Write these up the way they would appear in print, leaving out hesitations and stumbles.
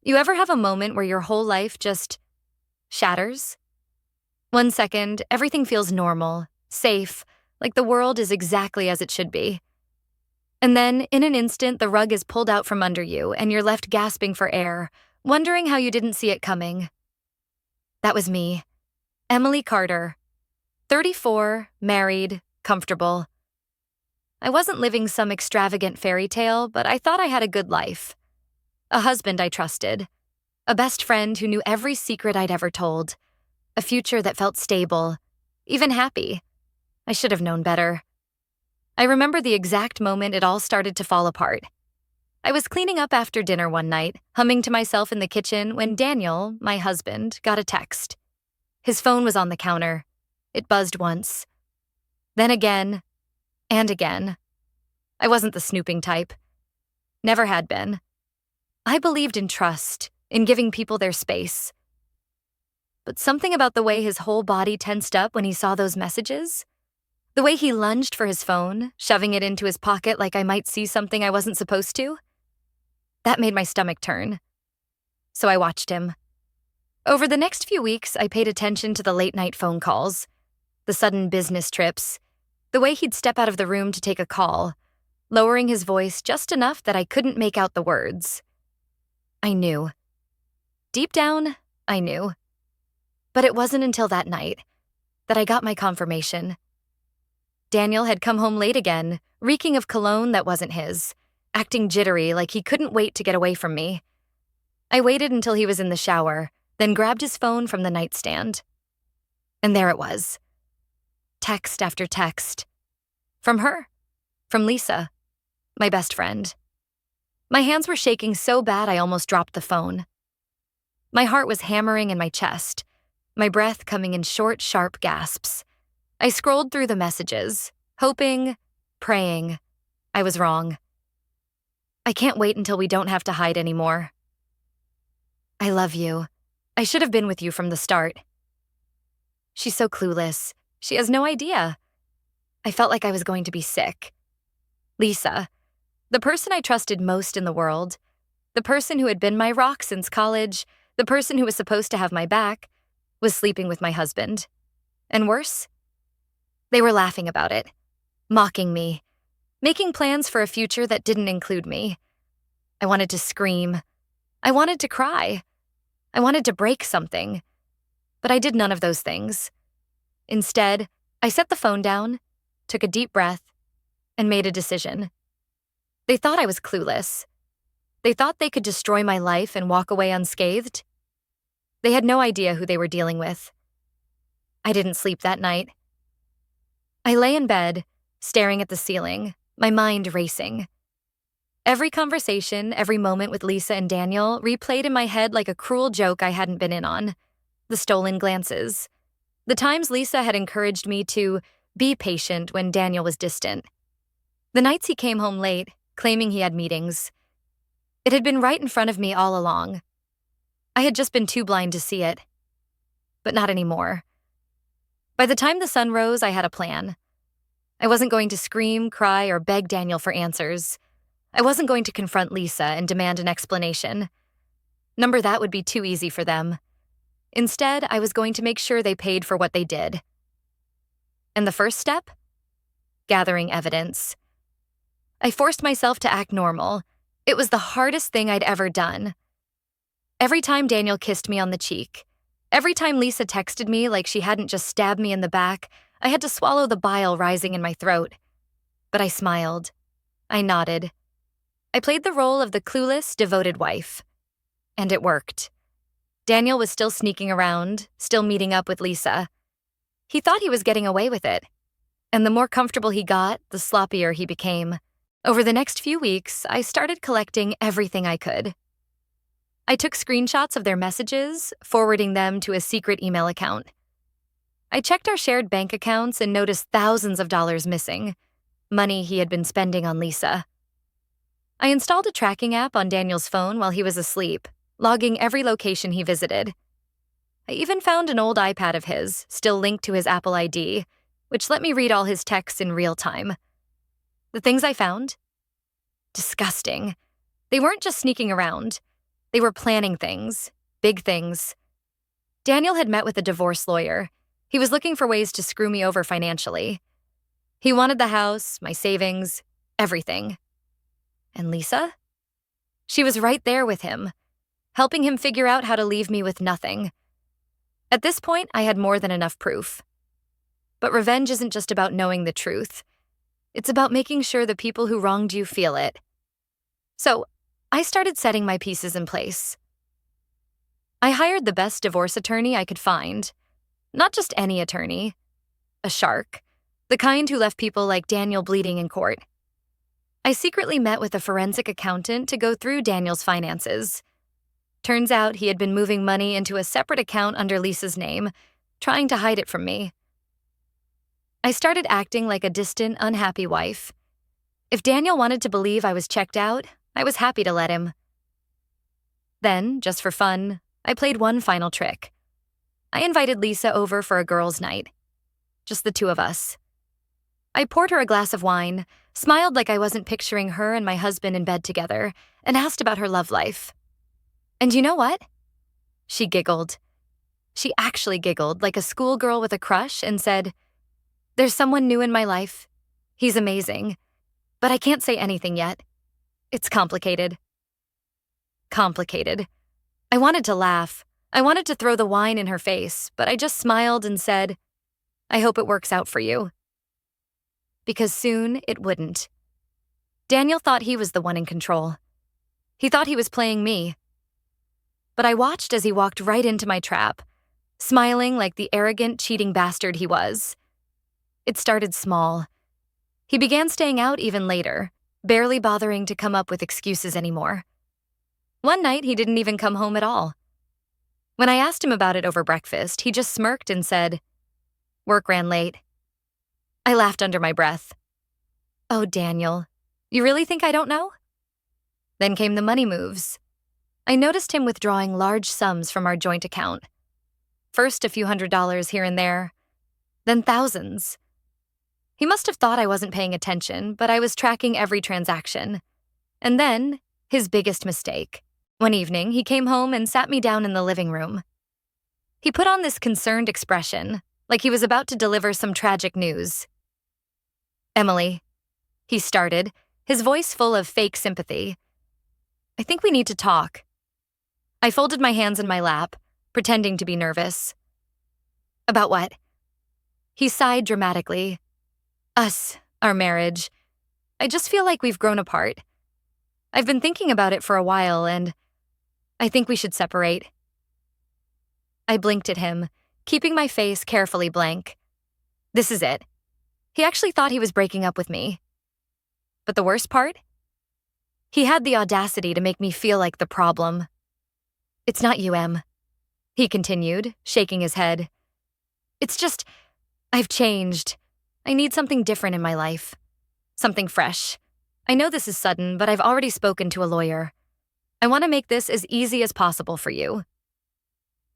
You ever have a moment where your whole life just shatters? 1 second, everything feels normal, safe, like the world is exactly as it should be. And then, in an instant, the rug is pulled out from under you and you're left gasping for air, wondering how you didn't see it coming. That was me, Emily Carter, 34, married, comfortable. I wasn't living some extravagant fairy tale, but I thought I had a good life. A husband I trusted, a best friend who knew every secret I'd ever told, a future that felt stable, even happy. I should have known better. I remember the exact moment it all started to fall apart. I was cleaning up after dinner one night, humming to myself in the kitchen, when Daniel, my husband, got a text. His phone was on the counter. It buzzed once. Then again, and again. I wasn't the snooping type. Never had been. I believed in trust, in giving people their space. But something about the way his whole body tensed up when he saw those messages, the way he lunged for his phone, shoving it into his pocket like I might see something I wasn't supposed to, that made my stomach turn. So I watched him. Over the next few weeks, I paid attention to the late-night phone calls, the sudden business trips, the way he'd step out of the room to take a call, lowering his voice just enough that I couldn't make out the words. I knew. Deep down, I knew. But it wasn't until that night that I got my confirmation. Daniel had come home late again, reeking of cologne that wasn't his, acting jittery like he couldn't wait to get away from me. I waited until he was in the shower, then grabbed his phone from the nightstand. And there it was. Text after text. From her. From Lisa, my best friend. My hands were shaking so bad I almost dropped the phone. My heart was hammering in my chest, my breath coming in short, sharp gasps. I scrolled through the messages, hoping, praying. I was wrong. I can't wait until we don't have to hide anymore. I love you. I should have been with you from the start. She's so clueless. She has no idea. I felt like I was going to be sick. Lisa, the person I trusted most in the world, the person who had been my rock since college, the person who was supposed to have my back, was sleeping with my husband. And worse? They were laughing about it, mocking me, making plans for a future that didn't include me. I wanted to scream. I wanted to cry. I wanted to break something. But I did none of those things. Instead, I set the phone down, took a deep breath, and made a decision. They thought I was clueless. They thought they could destroy my life and walk away unscathed. They had no idea who they were dealing with. I didn't sleep that night. I lay in bed, staring at the ceiling, my mind racing. Every conversation, every moment with Lisa and Daniel replayed in my head like a cruel joke I hadn't been in on. The stolen glances. The times Lisa had encouraged me to be patient when Daniel was distant. The nights he came home late, claiming he had meetings. It had been right in front of me all along. I had just been too blind to see it. But not anymore. By the time the sun rose, I had a plan. I wasn't going to scream, cry, or beg Daniel for answers. I wasn't going to confront Lisa and demand an explanation. That would be too easy for them. Instead, I was going to make sure they paid for what they did. And the first step? Gathering evidence. I forced myself to act normal. It was the hardest thing I'd ever done. Every time Daniel kissed me on the cheek, every time Lisa texted me like she hadn't just stabbed me in the back, I had to swallow the bile rising in my throat. But I smiled. I nodded. I played the role of the clueless, devoted wife. And it worked. Daniel was still sneaking around, still meeting up with Lisa. He thought he was getting away with it. And the more comfortable he got, the sloppier he became. Over the next few weeks, I started collecting everything I could. I took screenshots of their messages, forwarding them to a secret email account. I checked our shared bank accounts and noticed thousands of dollars missing, money he had been spending on Lisa. I installed a tracking app on Daniel's phone while he was asleep, logging every location he visited. I even found an old iPad of his, still linked to his Apple ID, which let me read all his texts in real time. The things I found? Disgusting. They weren't just sneaking around. They were planning things, big things. Daniel had met with a divorce lawyer. He was looking for ways to screw me over financially. He wanted the house, my savings, everything. And Lisa? She was right there with him, helping him figure out how to leave me with nothing. At this point, I had more than enough proof. But revenge isn't just about knowing the truth. It's about making sure the people who wronged you feel it. So, I started setting my pieces in place. I hired the best divorce attorney I could find. Not just any attorney. A shark. The kind who left people like Daniel bleeding in court. I secretly met with a forensic accountant to go through Daniel's finances. Turns out he had been moving money into a separate account under Lisa's name, trying to hide it from me. I started acting like a distant, unhappy wife. If Daniel wanted to believe I was checked out, I was happy to let him. Then, just for fun, I played one final trick. I invited Lisa over for a girls' night. Just the two of us. I poured her a glass of wine, smiled like I wasn't picturing her and my husband in bed together, and asked about her love life. And you know what? She giggled. She actually giggled like a schoolgirl with a crush and said, "There's someone new in my life. He's amazing. But I can't say anything yet. It's complicated." Complicated. I wanted to laugh. I wanted to throw the wine in her face, but I just smiled and said, "I hope it works out for you." Because soon it wouldn't. Daniel thought he was the one in control. He thought he was playing me. But I watched as he walked right into my trap, smiling like the arrogant, cheating bastard he was. It started small. He began staying out even later, barely bothering to come up with excuses anymore. One night, he didn't even come home at all. When I asked him about it over breakfast, he just smirked and said, "Work ran late." I laughed under my breath. "Oh, Daniel, you really think I don't know?" Then came the money moves. I noticed him withdrawing large sums from our joint account. First a few $100s here and there, then thousands. He must have thought I wasn't paying attention, but I was tracking every transaction. And then, his biggest mistake. One evening, he came home and sat me down in the living room. He put on this concerned expression, like he was about to deliver some tragic news. "Emily," he started, his voice full of fake sympathy. "I think we need to talk." I folded my hands in my lap, pretending to be nervous. "About what?" He sighed dramatically. "Us, our marriage. I just feel like we've grown apart. I've been thinking about it for a while, and I think we should separate." I blinked at him, keeping my face carefully blank. This is it. He actually thought he was breaking up with me. But the worst part? He had the audacity to make me feel like the problem. "It's not you, Em," he continued, shaking his head. "It's just, I've changed. I need something different in my life. Something fresh. I know this is sudden, but I've already spoken to a lawyer. I want to make this as easy as possible for you."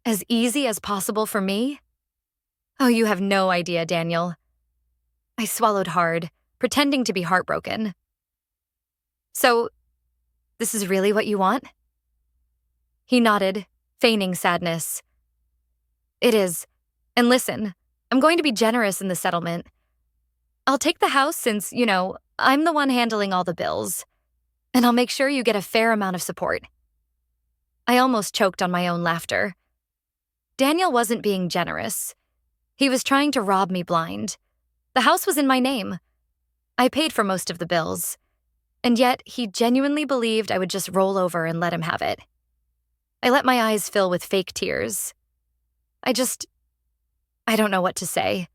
As easy as possible for me? Oh, you have no idea, Daniel. I swallowed hard, pretending to be heartbroken. "So, this is really what you want?" He nodded, feigning sadness. "It is. And listen, I'm going to be generous in the settlement. I'll take the house since, I'm the one handling all the bills. And I'll make sure you get a fair amount of support." I almost choked on my own laughter. Daniel wasn't being generous. He was trying to rob me blind. The house was in my name. I paid for most of the bills. And yet, he genuinely believed I would just roll over and let him have it. I let my eyes fill with fake tears. I don't know what to say.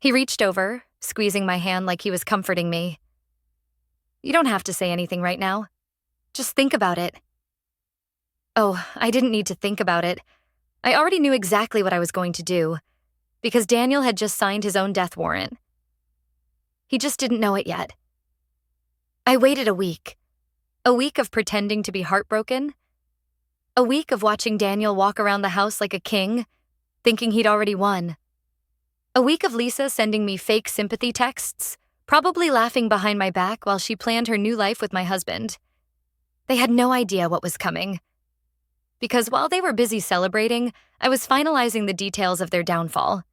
He reached over, squeezing my hand like he was comforting me. "You don't have to say anything right now. Just think about it." Oh, I didn't need to think about it. I already knew exactly what I was going to do, because Daniel had just signed his own death warrant. He just didn't know it yet. I waited a week of pretending to be heartbroken, a week of watching Daniel walk around the house like a king, thinking he'd already won, a week of Lisa sending me fake sympathy texts, probably laughing behind my back while she planned her new life with my husband. They had no idea what was coming. because while they were busy celebrating, I was finalizing the details of their downfall.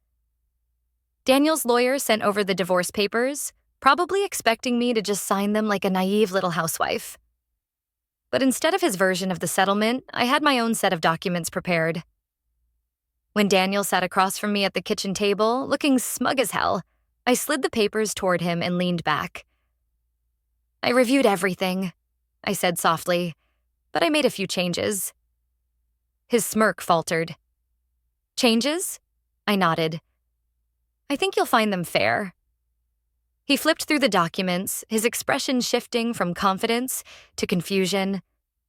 Daniel's lawyer sent over the divorce papers, probably expecting me to just sign them like a naive little housewife. But instead of his version of the settlement, I had my own set of documents prepared. When Daniel sat across from me at the kitchen table, looking smug as hell, I slid the papers toward him and leaned back. "I reviewed everything," I said softly, "but I made a few changes." His smirk faltered. "Changes?" I nodded. "I think you'll find them fair." He flipped through the documents, his expression shifting from confidence to confusion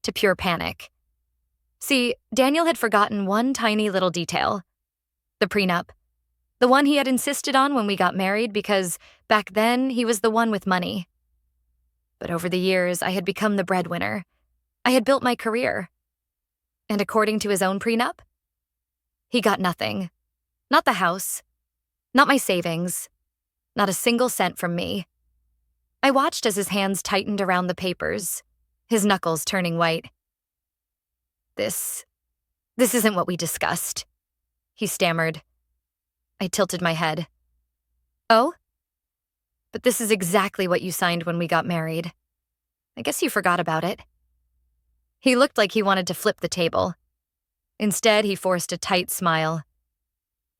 to pure panic. See, Daniel had forgotten one tiny little detail. The prenup. The one he had insisted on when we got married because, back then, he was the one with money. But over the years, I had become the breadwinner. I had built my career. And according to his own prenup, he got nothing. Not the house. Not my savings. Not a single cent from me. I watched as his hands tightened around the papers, his knuckles turning white. This isn't what we discussed," he stammered. I tilted my head. "Oh? But this is exactly what you signed when we got married. I guess you forgot about it." He looked like he wanted to flip the table. Instead, he forced a tight smile.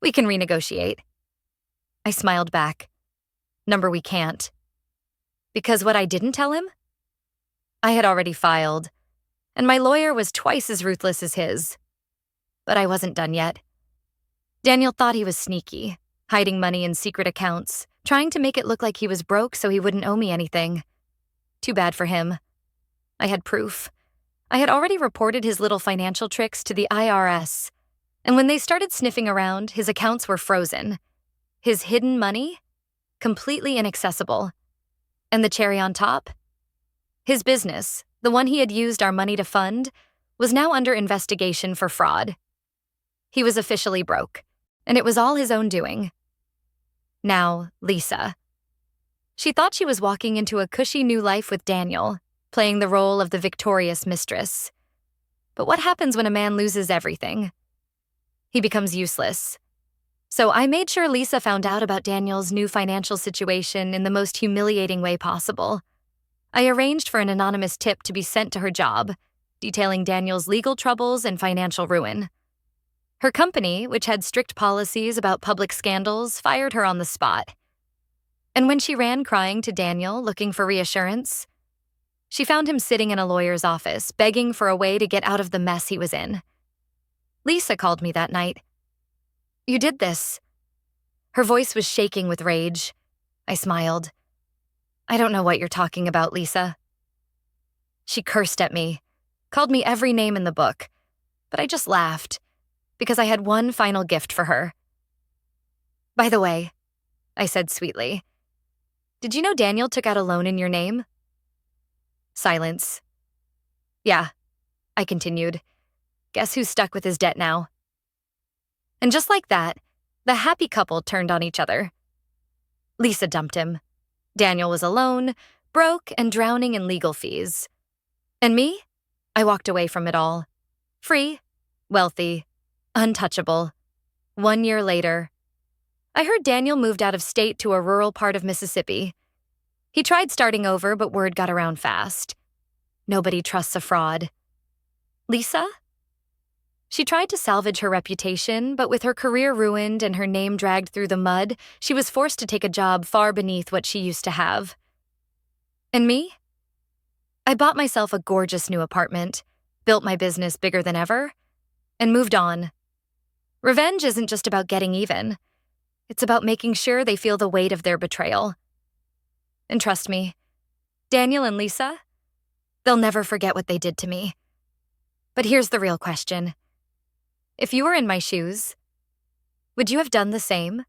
"We can renegotiate." I smiled back. "Number we can't." Because what I didn't tell him? I had already filed, and my lawyer was twice as ruthless as his. But I wasn't done yet. Daniel thought he was sneaky, hiding money in secret accounts, trying to make it look like he was broke so he wouldn't owe me anything. Too bad for him. I had proof. I had already reported his little financial tricks to the IRS, and when they started sniffing around, his accounts were frozen. His hidden money? Completely inaccessible. And the cherry on top? His business, the one he had used our money to fund, was now under investigation for fraud. He was officially broke, and it was all his own doing. Now, Lisa. She thought she was walking into a cushy new life with Daniel, playing the role of the victorious mistress. But what happens when a man loses everything? He becomes useless. So I made sure Lisa found out about Daniel's new financial situation in the most humiliating way possible. I arranged for an anonymous tip to be sent to her job, detailing Daniel's legal troubles and financial ruin. Her company, which had strict policies about public scandals, fired her on the spot. And when she ran crying to Daniel, looking for reassurance, she found him sitting in a lawyer's office, begging for a way to get out of the mess he was in. Lisa called me that night. "You did this." Her voice was shaking with rage. I smiled. "I don't know what you're talking about, Lisa." She cursed at me, called me every name in the book, but I just laughed, because I had one final gift for her. "By the way," I said sweetly, "did you know Daniel took out a loan in your name?" Silence. "Yeah," I continued. "Guess who's stuck with his debt now?" And just like that, the happy couple turned on each other. Lisa dumped him. Daniel was alone, broke, and drowning in legal fees. And me? I walked away from it all. Free, wealthy, untouchable. 1 year later, I heard Daniel moved out of state to a rural part of Mississippi. He tried starting over, but word got around fast. Nobody trusts a fraud. Lisa? She tried to salvage her reputation, but with her career ruined and her name dragged through the mud, she was forced to take a job far beneath what she used to have. And me? I bought myself a gorgeous new apartment, built my business bigger than ever, and moved on. Revenge isn't just about getting even. It's about making sure they feel the weight of their betrayal. And trust me, Daniel and Lisa, they'll never forget what they did to me. But here's the real question. If you were in my shoes, would you have done the same?